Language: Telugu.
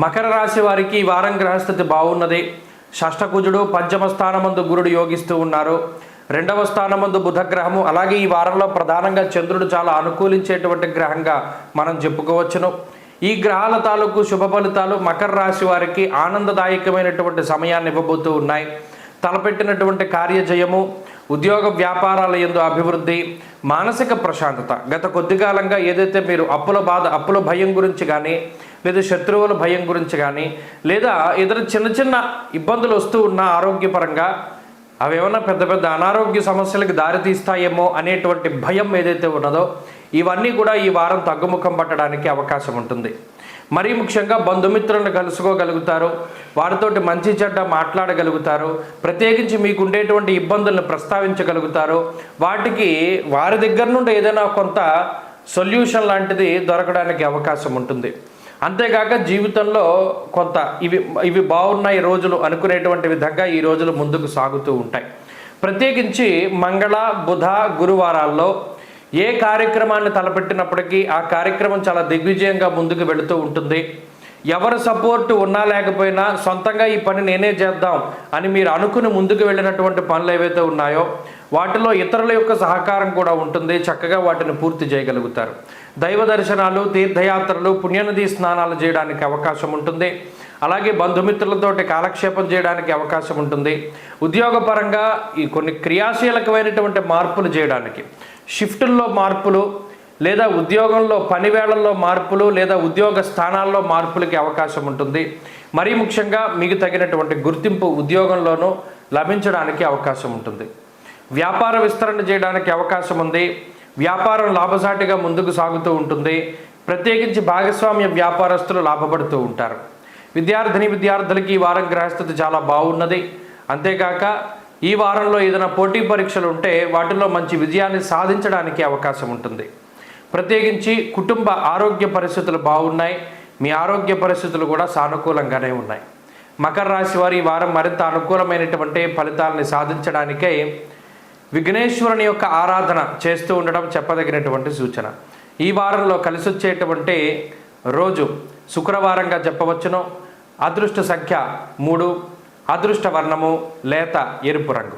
మకర రాశి వారికి ఈ వారం గ్రహస్థితి బాగున్నది. షష్టకుజుడు పంచమ స్థానమందు గురుడు యోగిస్తూ ఉన్నారు. రెండవ స్థానమందు బుధగ్రహము, అలాగే ఈ వారంలో ప్రధానంగా చంద్రుడు చాలా అనుకూలించేటువంటి గ్రహంగా మనం చెప్పుకోవచ్చును. ఈ గ్రహాల తాలూకు శుభ ఫలితాలు మకర రాశి వారికి ఆనందదాయకమైనటువంటి సమయాన్ని ఇవ్వబోతూ ఉన్నాయి. తలపెట్టినటువంటి కార్యజయము, ఉద్యోగ వ్యాపారాల యందు అభివృద్ధి, మానసిక ప్రశాంతత. గత కొద్ది కాలంగా ఏదైతే మీరు అప్పుల భయం గురించి కానీ, లేదా శత్రువుల భయం గురించి కానీ, లేదా ఏదైనా చిన్న చిన్న ఇబ్బందులు వస్తూ ఉన్న ఆరోగ్యపరంగా అవి ఏమైనా పెద్ద పెద్ద అనారోగ్య సమస్యలకు దారితీస్తాయేమో అనేటువంటి భయం ఏదైతే ఉన్నదో, ఇవన్నీ కూడా ఈ వారం తగ్గుముఖం పట్టడానికి అవకాశం ఉంటుంది. మరీ ముఖ్యంగా బంధుమిత్రులను కలుసుకోగలుగుతారు, వారితోటి మంచి చెడ్డ మాట్లాడగలుగుతారు, ప్రత్యేకించి మీకు ఉండేటువంటి ఇబ్బందులను ప్రస్తావించగలుగుతారు. వాటికి వారి దగ్గర నుండి ఏదైనా కొంత సొల్యూషన్ లాంటిది దొరకడానికి అవకాశం ఉంటుంది. అంతేకాక జీవితంలో కొంత ఇవి బాగున్నాయి రోజులు అనుకునేటువంటి విధంగా ఈ రోజులు ముందుకు సాగుతూ ఉంటాయి. ప్రత్యేకించి మంగళ బుధ గురువారాల్లో ఏ కార్యక్రమాన్ని తలపెట్టినప్పటికీ ఆ కార్యక్రమం చాలా దిగ్విజయంగా ముందుకు వెళుతూ ఉంటుంది. ఎవరు సపోర్ట్ ఉన్నా లేకపోయినా సొంతంగా ఈ పని నేనే చేద్దాం అని మీరు అనుకుని ముందుకు వెళ్ళినటువంటి పనులు ఏవైతే ఉన్నాయో వాటిలో ఇతరుల యొక్క సహకారం కూడా ఉంటుంది. చక్కగా వాటిని పూర్తి చేయగలుగుతారు. దైవ దర్శనాలు, తీర్థయాత్రలు, పుణ్యనది స్నానాలు చేయడానికి అవకాశం ఉంటుంది. అలాగే బంధుమిత్రులతోటి కాలక్షేపం చేయడానికి అవకాశం ఉంటుంది. ఉద్యోగపరంగా ఈ కొన్ని క్రియాశీలకమైనటువంటి మార్పులు చేయడానికి, షిఫ్టుల్లో మార్పులు, లేదా ఉద్యోగంలో పనివేళల్లో మార్పులు, లేదా ఉద్యోగ స్థానాల్లో మార్పులకి అవకాశం ఉంటుంది. మరీ ముఖ్యంగా మీకు తగినటువంటి గుర్తింపు ఉద్యోగంలోనూ లభించడానికి అవకాశం ఉంటుంది. వ్యాపార విస్తరణ చేయడానికి అవకాశం ఉంది. వ్యాపారం లాభసాటిగా ముందుకు సాగుతూ ఉంటుంది. ప్రత్యేకించి భాగస్వామ్య వ్యాపారస్తులు లాభపడుతూ ఉంటారు. విద్యార్థులకి ఈ వారం గ్రహస్థితి చాలా బాగున్నది. అంతేకాక ఈ వారంలో ఏదైనా పోటీ పరీక్షలు ఉంటే వాటిలో మంచి విజయాన్ని సాధించడానికి అవకాశం ఉంటుంది. ప్రత్యేకించి కుటుంబ ఆరోగ్య పరిస్థితులు బాగున్నాయి. మీ ఆరోగ్య పరిస్థితులు కూడా సానుకూలంగానే ఉన్నాయి. మకర రాశి వారు ఈ వారం మరింత అనుకూలమైనటువంటి ఫలితాలని సాధించడానికై విఘ్నేశ్వరుని యొక్క ఆరాధన చేస్తూ ఉండడం చెప్పదగినటువంటి సూచన. ఈ వారంలో కలిసి వచ్చేటువంటి రోజు శుక్రవారంగా చెప్పవచ్చును. అదృష్ట సంఖ్య 3, అదృష్ట వర్ణము లేత ఎరుపు రంగు.